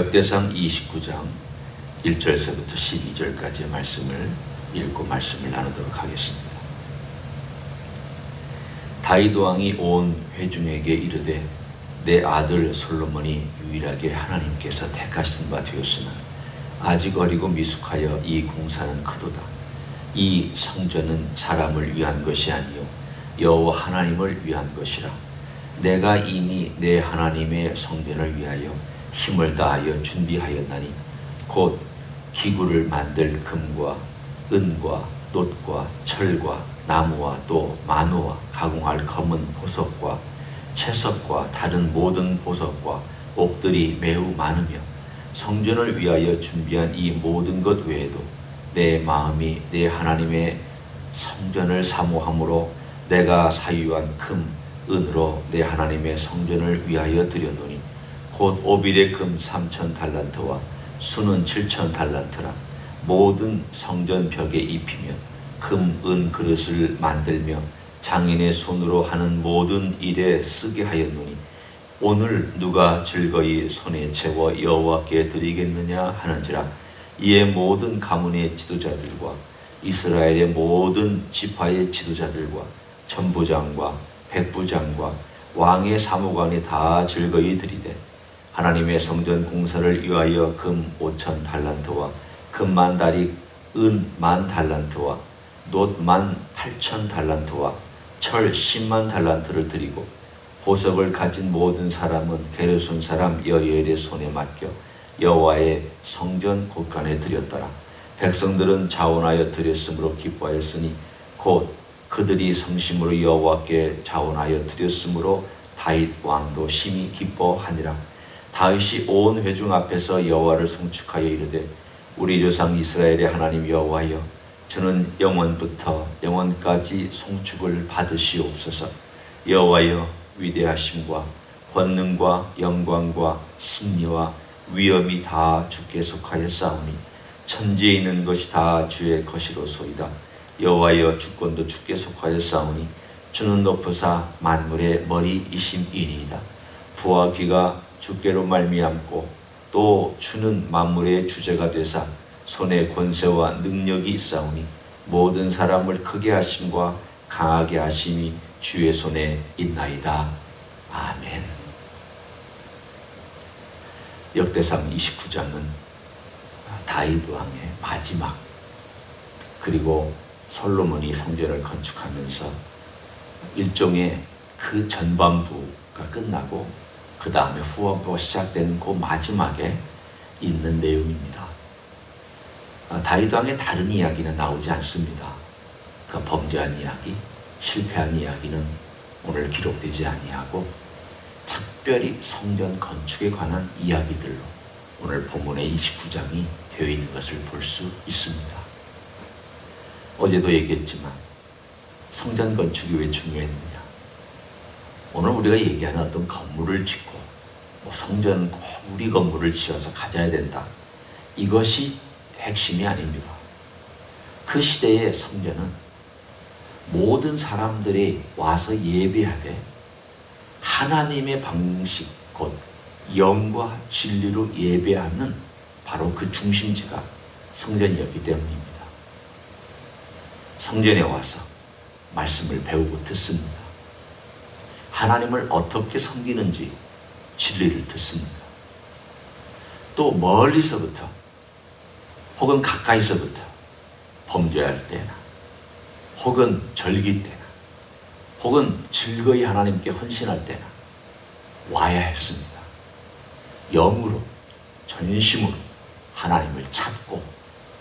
역대상 29장 1절서부터 12절까지의 말씀을 읽고 말씀을 나누도록 하겠습니다. 다윗 왕이 온 회중에게 이르되 내 아들 솔로몬이 유일하게 하나님께서 택하신 바 되었으나 아직 어리고 미숙하여 이 공사는 크도다. 이 성전은 사람을 위한 것이 아니요 여호와 하나님을 위한 것이라. 내가 이미 내 하나님의 성전을 위하여 힘을 다하여 준비하였나니 곧 기구를 만들 금과 은과 놋과 철과 나무와 또 만호와 가공할 검은 보석과 채석과 다른 모든 보석과 옥들이 매우 많으며 성전을 위하여 준비한 이 모든 것 외에도 내 마음이 내 하나님의 성전을 사모함으로 내가 사유한 금, 은으로 내 하나님의 성전을 위하여 드렸노니 곧 오빌의 금 3,000달란트와 수는 7,000달란트라. 모든 성전 벽에 입히며 금, 은 그릇을 만들며 장인의 손으로 하는 모든 일에 쓰게 하였노니 오늘 누가 즐거이 손에 채워 여호와께 드리겠느냐 하는지라. 이에 모든 가문의 지도자들과 이스라엘의 모든 지파의 지도자들과 천부장과 백부장과 왕의 사무관이 다 즐거이 드리되 하나님의 성전 공사를 위하여 금 5,000달란트와 금 10,000다리, 은 10,000달란트와 놋 18,000달란트와 철 100,000달란트를 드리고 보석을 가진 모든 사람은 게르손 사람 여이엘의 손에 맡겨 여호와의 성전 곳간에 드렸더라. 백성들은 자원하여 드렸으므로 기뻐하였으니 곧 그들이 성심으로 여호와께 자원하여 드렸으므로 다윗 왕도 심히 기뻐하니라. 다윗이 온 회중 앞에서 여호와를 송축하여 이르되 우리 조상 이스라엘의 하나님 여호와여, 주는 영원부터 영원까지 송축을 받으시옵소서. 여호와여, 위대하심과 권능과 영광과 승리와 위엄이 다 주께 속하여 싸우니 천지에 있는 것이 다 주의 것이로소이다. 여호와여, 주권도 주께 속하여 싸우니 주는 높으사 만물의 머리이심이니이다. 부와 귀가 주께로 말미암고 또 주는 만물의 주제가 되사 손에 권세와 능력이 있사오니 모든 사람을 크게 하심과 강하게 하심이 주의 손에 있나이다. 아멘. 역대상 29장은 다윗 왕의 마지막, 그리고 솔로몬이 성전을 건축하면서 일종의 그 전반부가 끝나고 그 다음에 후반부가 시작되는 그 마지막에 있는 내용입니다. 다윗 왕의 다른 이야기는 나오지 않습니다. 그 범죄한 이야기, 실패한 이야기는 오늘 기록되지 아니하고 특별히 성전 건축에 관한 이야기들로 오늘 본문의 29장이 되어 있는 것을 볼 수 있습니다. 어제도 얘기했지만 성전 건축이 왜 중요했느냐? 오늘 우리가 얘기하는 어떤 건물을 짓고 성전 꼭 우리 건물을 지어서 가져야 된다, 이것이 핵심이 아닙니다. 그 시대의 성전은 모든 사람들이 와서 예배하되 하나님의 방식, 곧 영과 진리로 예배하는 바로 그 중심지가 성전이었기 때문입니다. 성전에 와서 말씀을 배우고 듣습니다. 하나님을 어떻게 섬기는지 진리를 듣습니다. 또 멀리서부터 혹은 가까이서부터 범죄할 때나 혹은 절기 때나 혹은 즐거이 하나님께 헌신할 때나 와야 했습니다. 영으로, 전심으로 하나님을 찾고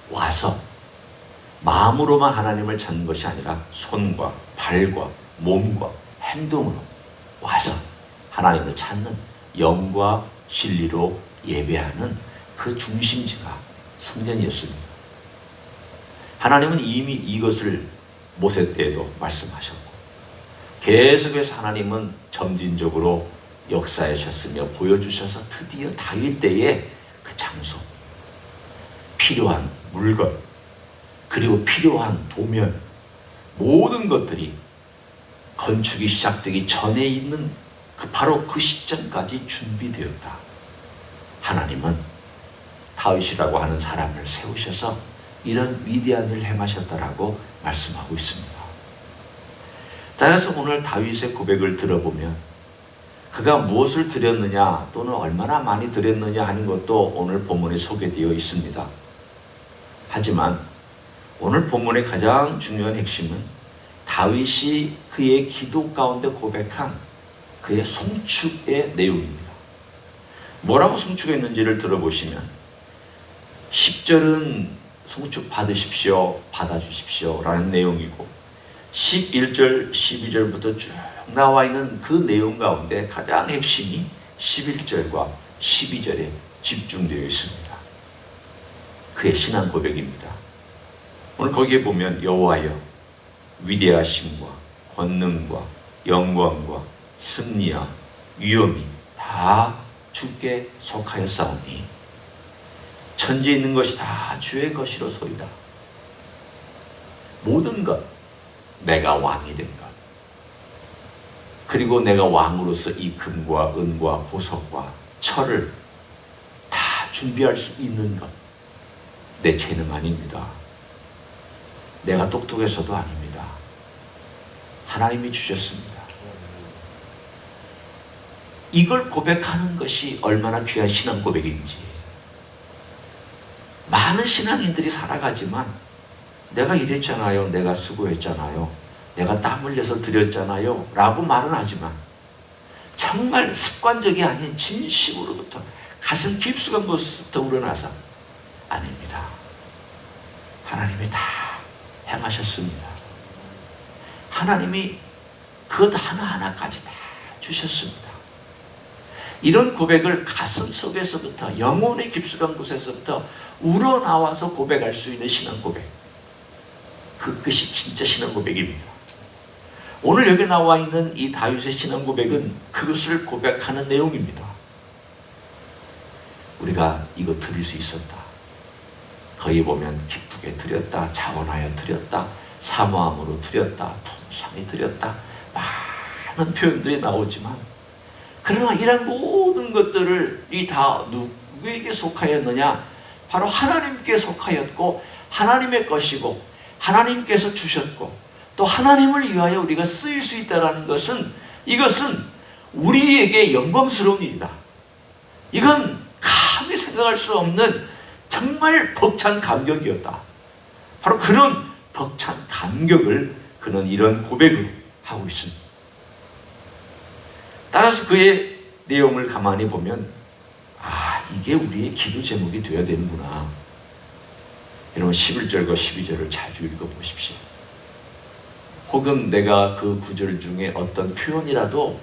와서 마음으로만 하나님을 찾는 것이 아니라 손과 발과 몸과 행동으로 와서 하나님을 찾는 영과 진리로 예배하는 그 중심지가 성전이었습니다. 하나님은 이미 이것을 모세 때에도 말씀하셨고 계속해서 하나님은 점진적으로 역사하셨으며 보여주셔서 드디어 다윗 때에 그 장소, 필요한 물건, 그리고 필요한 도면, 모든 것들이 건축이 시작되기 전에 있는 바로 그 시점까지 준비되었다. 하나님은 다윗이라고 하는 사람을 세우셔서 이런 위대한 일을 행하셨다라고 말씀하고 있습니다. 따라서 오늘 다윗의 고백을 들어보면 그가 무엇을 드렸느냐 또는 얼마나 많이 드렸느냐 하는 것도 오늘 본문에 소개되어 있습니다. 하지만 오늘 본문의 가장 중요한 핵심은 다윗이 그의 기도 가운데 고백한 그의 송축의 내용입니다. 뭐라고 송축했는지를 들어보시면 10절은 송축 받으십시오, 받아주십시오 라는 내용이고 11절, 12절부터 쭉 나와 있는 그 내용 가운데 가장 핵심이 11절과 12절에 집중되어 있습니다. 그의 신앙 고백입니다. 오늘 거기에 보면 여호와여 위대하심과 권능과 영광과 승리와 위엄이 다 주께 속하였사오니 천지에 있는 것이 다 주의 것이로소이다. 모든 것, 내가 왕이 된 것, 그리고 내가 왕으로서 이 금과 은과 보석과 철을 다 준비할 수 있는 것, 내 재능 아닙니다. 내가 똑똑해서도 아닙니다. 하나님이 주셨습니다. 이걸 고백하는 것이 얼마나 귀한 신앙 고백인지. 많은 신앙인들이 살아가지만 내가 이랬잖아요, 내가 수고했잖아요, 내가 땀 흘려서 드렸잖아요 라고 말은 하지만 정말 습관적이 아닌 진심으로부터 가슴 깊숙한 곳부터 우러나서 아닙니다. 하나님이 다 행하셨습니다. 하나님이 그것 하나하나까지 다 주셨습니다. 이런 고백을 가슴 속에서부터 영혼의 깊숙한 곳에서부터 우러나와서 고백할 수 있는 신앙 고백, 그것이 진짜 신앙 고백입니다. 오늘 여기 나와 있는 이 다윗의 신앙 고백은 그것을 고백하는 내용입니다. 우리가 이거 드릴 수 있었다, 거기 보면 기쁘게 드렸다, 자원하여 드렸다, 사모함으로 드렸다, 풍성히 드렸다, 많은 표현들이 나오지만 그러나 이런 모든 것들이 다 누구에게 속하였느냐? 바로 하나님께 속하였고 하나님의 것이고 하나님께서 주셨고 또 하나님을 위하여 우리가 쓰일 수 있다는 것은, 이것은 우리에게 영광스러운 일이다. 이건 감히 생각할 수 없는 정말 벅찬 감격이었다. 바로 그런 벅찬 감격을 그는 이런 고백으로 하고 있습니다. 따라서 그의 내용을 가만히 보면 이게 우리의 기도 제목이 되어야 되는구나. 여러분 11절과 12절을 자주 읽어보십시오. 혹은 내가 그 구절 중에 어떤 표현이라도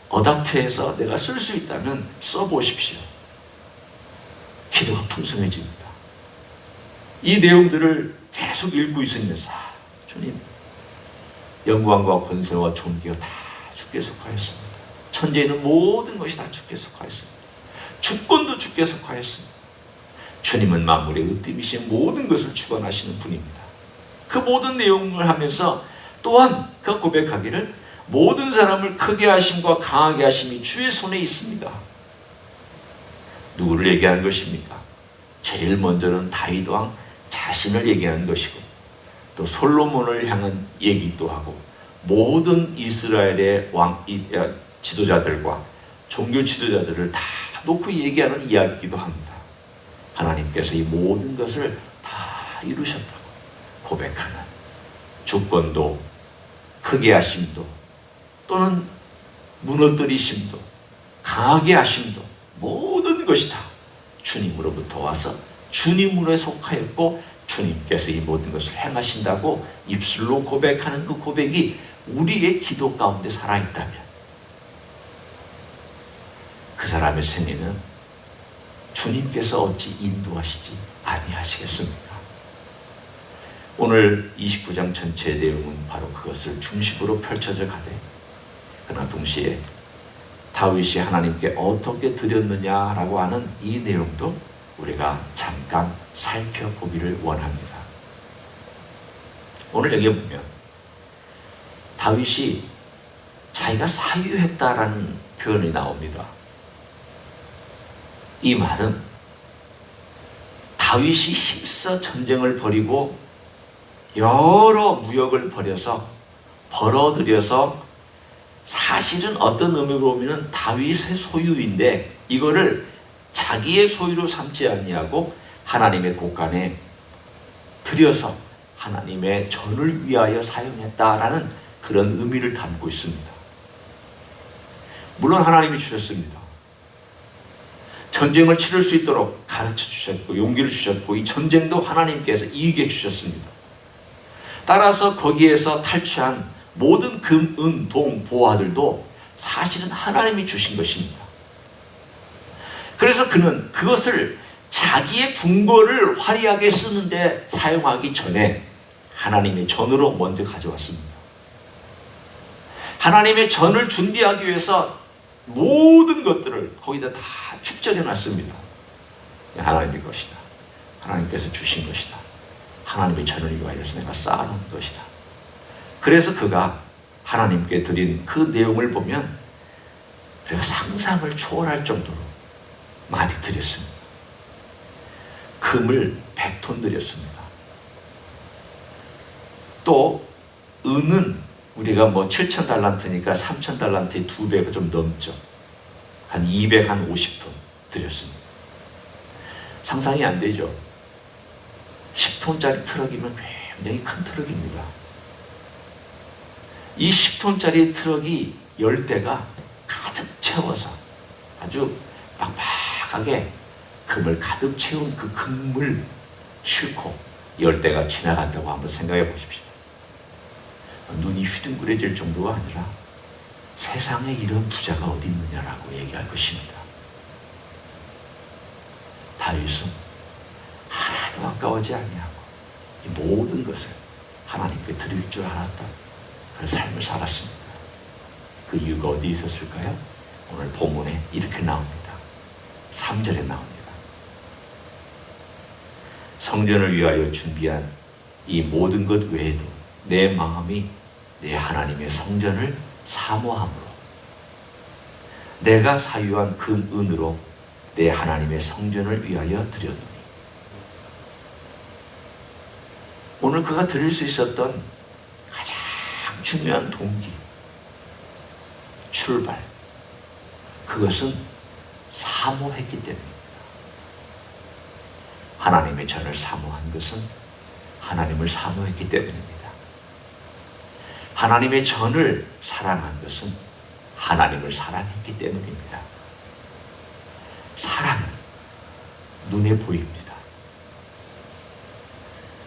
어답트해서 내가 쓸 수 있다면 써보십시오. 기도가 풍성해집니다. 이 내용들을 계속 읽고 있으면서 주님, 영광과 권세와 존귀가 다 주께 속하였습니다. 천지에 있는 모든 것이 다 주께 속하였습니다. 주권도 주께 속하였습니다. 주님은 만물의 으뜸이신 모든 것을 주관하시는 분입니다. 그 모든 내용을 하면서 또한 그 고백하기를 모든 사람을 크게 하심과 강하게 하심이 주의 손에 있습니다. 누구를 얘기하는 것입니까? 제일 먼저는 다윗 왕 자신을 얘기하는 것이고 또 솔로몬을 향한 얘기도 하고 모든 이스라엘의 왕 지도자들과 종교 지도자들을 다 놓고 얘기하는 이야기이기도 합니다. 하나님께서 이 모든 것을 다 이루셨다고 고백하는 주권도 크게 하심도 또는 무너뜨리심도 강하게 하심도 모든 것이 다 주님으로부터 와서 주님으로 속하였고 주님께서 이 모든 것을 행하신다고 입술로 고백하는 그 고백이 우리의 기도 가운데 살아있다면 그 사람의 생애는 주님께서 어찌 인도하시지 아니하시겠습니까? 오늘 29장 전체의 내용은 바로 그것을 중심으로 펼쳐져 가되, 그러나 동시에 다윗이 하나님께 어떻게 드렸느냐라고 하는 이 내용도 우리가 잠깐 살펴보기를 원합니다. 오늘 여기 보면 다윗이 자기가 사유했다라는 표현이 나옵니다. 이 말은 다윗이 힘써 전쟁을 벌이고 여러 무역을 벌어들여서 사실은 어떤 의미로 보면 다윗의 소유인데 이거를 자기의 소유로 삼지 아니하고 하나님의 곳간에 들여서 하나님의 전을 위하여 사용했다라는 그런 의미를 담고 있습니다. 물론 하나님이 주셨습니다. 전쟁을 치를 수 있도록 가르쳐 주셨고 용기를 주셨고 이 전쟁도 하나님께서 이기게 주셨습니다. 따라서 거기에서 탈취한 모든 금, 은, 동, 보화들도 사실은 하나님이 주신 것입니다. 그래서 그는 그것을 자기의 분거를 화려하게 쓰는데 사용하기 전에 하나님의 전으로 먼저 가져왔습니다. 하나님의 전을 준비하기 위해서 모든 것들을 거기다 다 축적해 놨습니다. 하나님의 것이다. 하나님께서 주신 것이다. 하나님의 전을 위하여서 내가 쌓아놓은 것이다. 그래서 그가 하나님께 드린 그 내용을 보면 그가 상상을 초월할 정도로 많이 드렸습니다. 금을 100톤 드렸습니다. 또 은은 우리가 7,000달란트니까 3,000달란트의 2배가 좀 넘죠. 한 250톤 드렸습니다. 상상이 안 되죠. 10톤짜리 트럭이면 굉장히 큰 트럭입니다. 이 10톤짜리 트럭이 10대가 가득 채워서 아주 빡빡하게 금을 가득 채운 그 금을 싣고 10대가 지나간다고 한번 생각해 보십시오. 눈이 휘둥그레질 정도가 아니라 세상에 이런 부자가 어디 있느냐라고 얘기할 것입니다. 다윗은 하나도 아까워지 아니하고 이 모든 것을 하나님께 드릴 줄 알았다. 그 삶을 살았습니다. 그 이유가 어디 있었을까요? 오늘 본문에 이렇게 나옵니다. 3절에 나옵니다. 성전을 위하여 준비한 이 모든 것 외에도 내 마음이 내 하나님의 성전을 사모함으로 내가 사유한 금, 은으로 내 하나님의 성전을 위하여 드렸노니. 오늘 그가 드릴 수 있었던 가장 중요한 동기, 출발, 그것은 사모했기 때문입니다. 하나님의 전을 사모한 것은 하나님을 사모했기 때문입니다. 하나님의 전을 사랑한 것은 하나님을 사랑했기 때문입니다. 사랑은 눈에 보입니다.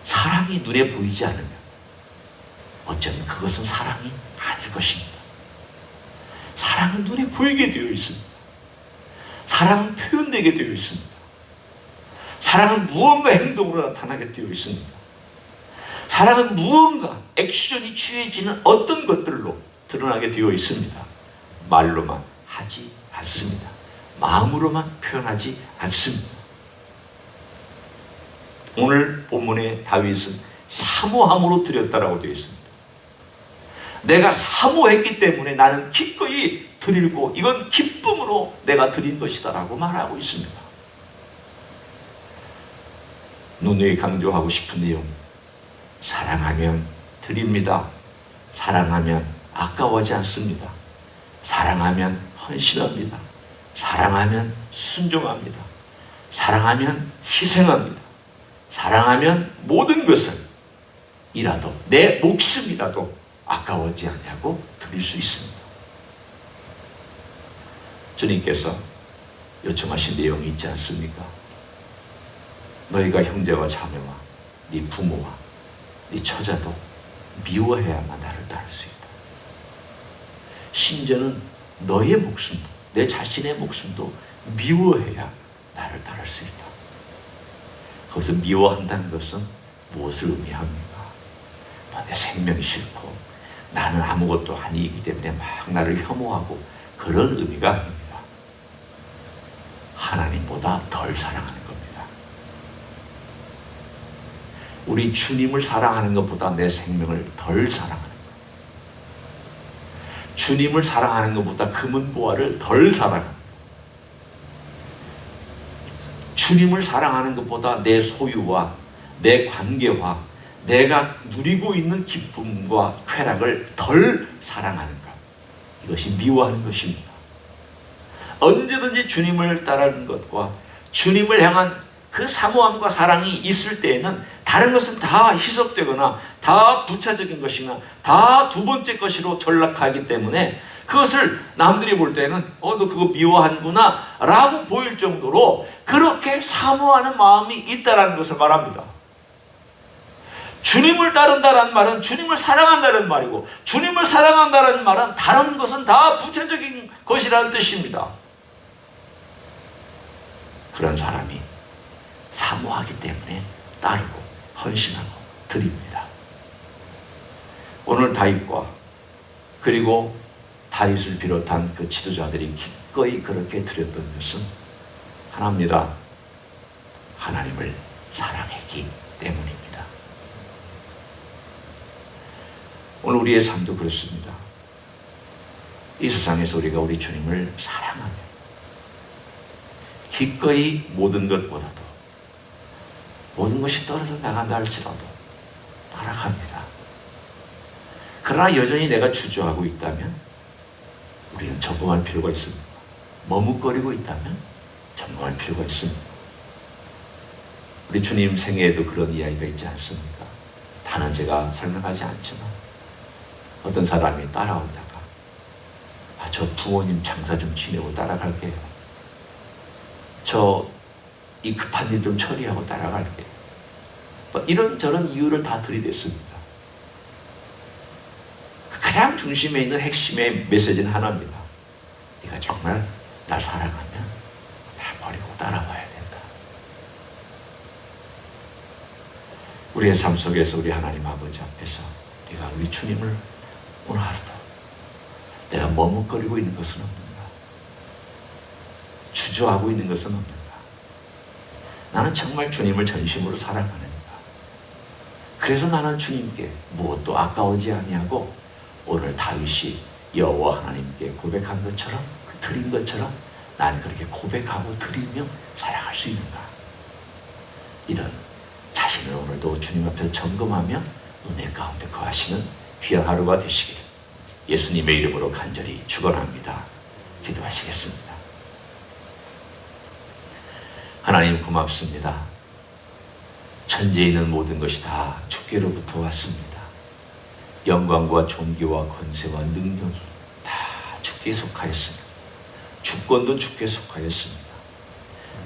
사랑이 눈에 보이지 않으면 어쩌면 그것은 사랑이 아닐 것입니다. 사랑은 눈에 보이게 되어 있습니다. 사랑은 표현되게 되어 있습니다. 사랑은 무언가 행동으로 나타나게 되어 있습니다. 사랑은 무언가 액션이 취해지는 어떤 것들로 드러나게 되어 있습니다. 말로만 하지 않습니다. 마음으로만 표현하지 않습니다. 오늘 본문의 다윗은 사모함으로 드렸다라고 되어 있습니다. 내가 사모했기 때문에 나는 기꺼이 드리고 이건 기쁨으로 내가 드린 것이다 라고 말하고 있습니다. 누누이 강조하고 싶은 내용, 사랑하면 드립니다. 사랑하면 아까워하지 않습니다. 사랑하면 헌신합니다. 사랑하면 순종합니다. 사랑하면 희생합니다. 사랑하면 모든 것을 이라도 내 목숨이라도 아까워하지 않냐고 드릴 수 있습니다. 주님께서 요청하신 내용이 있지 않습니까? 너희가 형제와 자매와 네 부모와 네 처자도 미워해야만 나를 따를 수 있다. 심지어는 너의 목숨도, 내 자신의 목숨도 미워해야 나를 따를 수 있다. 거기서 미워한다는 것은 무엇을 의미합니까? 내 생명이 싫고 나는 아무것도 아니기 때문에 막 나를 혐오하고 그런 의미가 아닙니다. 하나님보다 덜 사랑하는 겁니다. 우리 주님을 사랑하는 것보다 내 생명을 덜 사랑하는 것. 주님을 사랑하는 것보다 금은 보화를 덜 사랑하는 것. 주님을 사랑하는 것보다 내 소유와 내 관계와 내가 누리고 있는 기쁨과 쾌락을 덜 사랑하는 것, 이것이 미워하는 것입니다. 언제든지 주님을 따르는 것과 주님을 향한 그 사모함과 사랑이 있을 때에는 다른 것은 다 희석되거나 다 부차적인 것이나 다 두 번째 것으로 전락하기 때문에 그것을 남들이 볼 때는 너 그거 미워하는구나 라고 보일 정도로 그렇게 사모하는 마음이 있다는 것을 말합니다. 주님을 따른다는 말은 주님을 사랑한다는 말이고, 주님을 사랑한다는 말은 다른 것은 다 부차적인 것이라는 뜻입니다. 그런 사람이 사모하기 때문에 따르고 헌신하고 드립니다. 오늘 다윗과 그리고 다윗을 비롯한 그 지도자들이 기꺼이 그렇게 드렸던 것은 하나입니다. 하나님을 사랑했기 때문입니다. 오늘 우리의 삶도 그렇습니다. 이 세상에서 우리가 우리 주님을 사랑하며 기꺼이 모든 것보다도 모든 것이 떨어져 나간다 할지라도 따라갑니다. 그러나 여전히 내가 주저하고 있다면 우리는 점검할 필요가 있습니다. 머뭇거리고 있다면 점검할 필요가 있습니다. 우리 주님 생애에도 그런 이야기가 있지 않습니까? 다는 제가 설명하지 않지만 어떤 사람이 따라오다가 저 부모님 장사 좀 지내고 따라갈게요. 저 이 급한 일 좀 처리하고 따라갈게요. 이런저런 이유를 다 들이댔습니다. 가장 중심에 있는 핵심의 메시지는 하나입니다. 네가 정말 날 사랑하면 날 버리고 따라와야 된다. 우리의 삶 속에서 우리 하나님 아버지 앞에서 우리가 우리 주님을 오늘 하루도 내가 머뭇거리고 있는 것은 없는가? 주저하고 있는 것은 없는가? 나는 정말 주님을 전심으로 사랑하는가? 그래서 나는 주님께 무엇도 아까워지 아니하고 오늘 다윗이 여호와 하나님께 고백한 것처럼 드린 것처럼 나는 그렇게 고백하고 드리며 살아갈 수 있는가? 이런 자신을 오늘도 주님 앞에 점검하며 은혜 가운데 거하시는 귀한 하루가 되시기를 예수님의 이름으로 간절히 축원합니다. 기도하시겠습니다. 하나님 고맙습니다. 천지에 있는 모든 것이 다 주께로부터 왔습니다. 영광과 존귀와 권세와 능력이 다 주께 속하였습니다. 주권도 주께 속하였습니다.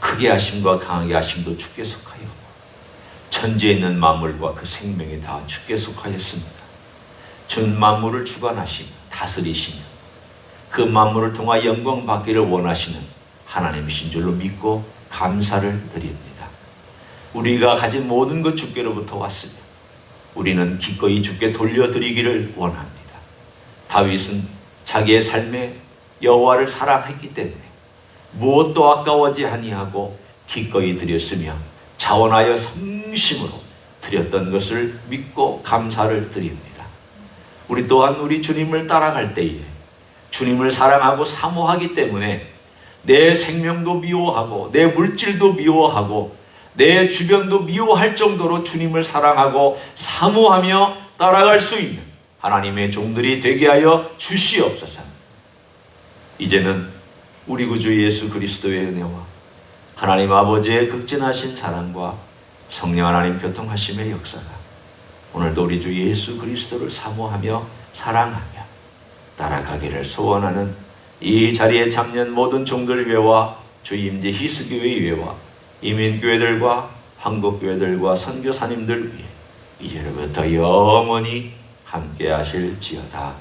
크게 하심과 강하게 하심도 주께 속하였고 천지에 있는 만물과 그 생명이 다 주께 속하였습니다. 준 만물을 주관하시며 다스리시며 그 만물을 통하 영광 받기를 원하시는 하나님이신 줄로 믿고 감사를 드립니다. 우리가 가진 모든 것 주께로부터 왔으며 우리는 기꺼이 주께 돌려드리기를 원합니다. 다윗은 자기의 삶에 여호와를 사랑했기 때문에 무엇도 아까워지 아니하고 기꺼이 드렸으며 자원하여 성심으로 드렸던 것을 믿고 감사를 드립니다. 우리 또한 우리 주님을 따라갈 때에 주님을 사랑하고 사모하기 때문에 내 생명도 미워하고 내 물질도 미워하고 내 주변도 미워할 정도로 주님을 사랑하고 사모하며 따라갈 수 있는 하나님의 종들이 되게 하여 주시옵소서. 이제는 우리 구주 예수 그리스도의 은혜와 하나님 아버지의 극진하신 사랑과 성령 하나님 교통하심의 역사가 오늘도 우리 주 예수 그리스도를 사모하며 사랑하며 따라가기를 소원하는 이 자리에 참여한 모든 종들 위회와 주임제 히스교회 위회와 이민교회들과 한국교회들과 선교사님들 위해 이제로부터 영원히 함께 하실지어다.